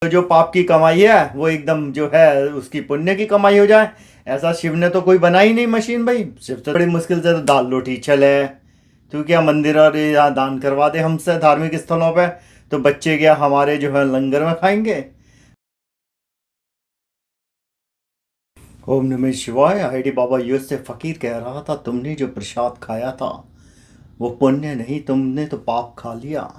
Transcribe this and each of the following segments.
तो जो पाप की कमाई है वो एकदम जो है उसकी पुण्य की कमाई हो जाए। ऐसा शिव ने तो कोई बनाई ही नहीं मशीन भाई। शिव तो बड़ी मुश्किल से तो दाल रोटी चले। तू क्या मंदिर और यहाँ दान करवा दे हमसे धार्मिक स्थलों पे, तो बच्चे क्या हमारे जो है लंगर में खाएंगे। ओम नमः शिवाय। आईडी बाबा यूएस से फकीर कह रहा था, तुमने जो प्रसाद खाया था वो पुण्य नहीं, तुमने तो पाप खा लिया।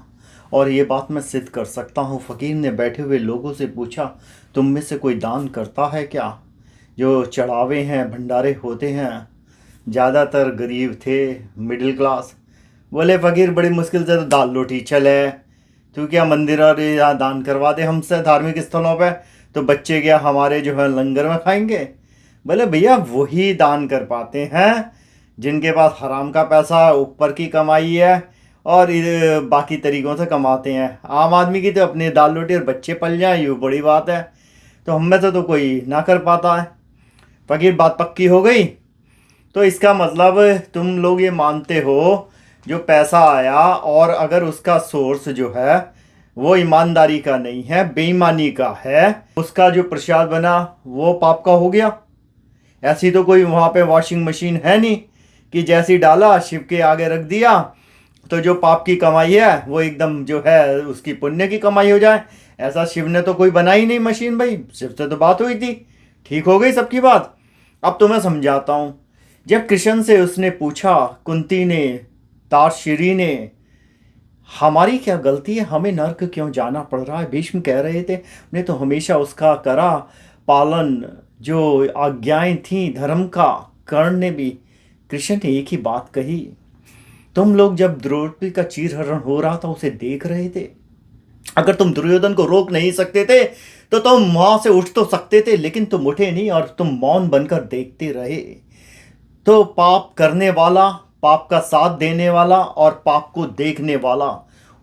और ये बात मैं सिद्ध कर सकता हूँ। फकीर ने बैठे हुए लोगों से पूछा, तुम में से कोई दान करता है क्या? जो चढ़ावे हैं भंडारे होते हैं, ज़्यादातर गरीब थे, मिडिल क्लास। बोले फकीर बड़ी मुश्किल से तो दाल रोटी चले। तू क्या मंदिर और यहाँ दान करवा दे हमसे धार्मिक स्थलों पे, तो बच्चे क्या हमारे जो है लंगर में खाएंगे। बोले भैया वही दान कर पाते हैं जिनके पास हराम का पैसा ऊपर की कमाई है और बाकी तरीक़ों से कमाते हैं। आम आदमी की तो अपने दाल रोटी और बच्चे पल जाएं ये बड़ी बात है। तो हम में से तो कोई ना कर पाता है। फकीर बात पक्की हो गई। तो इसका मतलब तुम लोग ये मानते हो जो पैसा आया और अगर उसका सोर्स जो है वो ईमानदारी का नहीं है, बेईमानी का है, उसका जो प्रसाद बना वो पाप का हो गया। ऐसी तो कोई वहाँ पे वॉशिंग मशीन है नहीं कि जैसी डाला शिव के आगे रख दिया तो जो पाप की कमाई है वो एकदम जो है उसकी पुण्य की कमाई हो जाए। ऐसा शिव ने तो कोई बनाई नहीं मशीन भाई। शिव से तो बात हुई थी, ठीक हो गई सबकी बात। अब तो मैं समझाता हूँ। जब कृष्ण से उसने पूछा, कुंती ने, तारश्री ने, हमारी क्या गलती है, हमें नर्क क्यों जाना पड़ रहा है? भीष्म कह रहे थे हमने तो हमेशा उसका करा पालन, जो आज्ञाएं थी धर्म का। कर्ण ने भी, कृष्ण ने एक ही बात कही, तुम लोग जब द्रौपदी का चीरहरण हो रहा था उसे देख रहे थे। अगर तुम दुर्योधन को रोक नहीं सकते थे तो तुम वहां से उठ तो सकते थे, लेकिन तुम उठे नहीं और तुम मौन बनकर देखते रहे। तो पाप करने वाला, पाप का साथ देने वाला और पाप को देखने वाला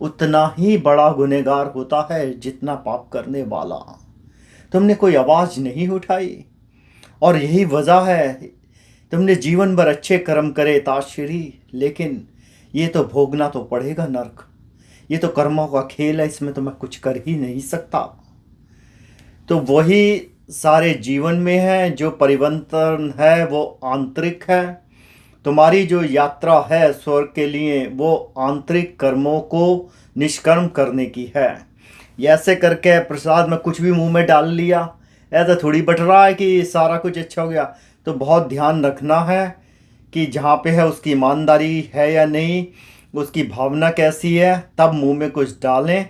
उतना ही बड़ा गुनहगार होता है जितना पाप करने वाला। तुमने कोई आवाज़ नहीं उठाई और यही वजह है तुमने जीवन भर अच्छे कर्म करे ताश्री, लेकिन ये तो भोगना तो पड़ेगा नर्क। ये तो कर्मों का खेल है, इसमें तो मैं कुछ कर ही नहीं सकता। तो वही सारे जीवन में है, जो परिवर्तन है वो आंतरिक है। तुम्हारी जो यात्रा है स्वर्ग के लिए वो आंतरिक कर्मों को निष्कर्म करने की है। ये ऐसे करके प्रसाद में कुछ भी मुंह में डाल लिया ऐसा थोड़ी बट रहा है कि सारा कुछ अच्छा हो गया। तो बहुत ध्यान रखना है कि जहाँ पे है उसकी ईमानदारी है या नहीं, उसकी भावना कैसी है, तब मुंह में कुछ डालें।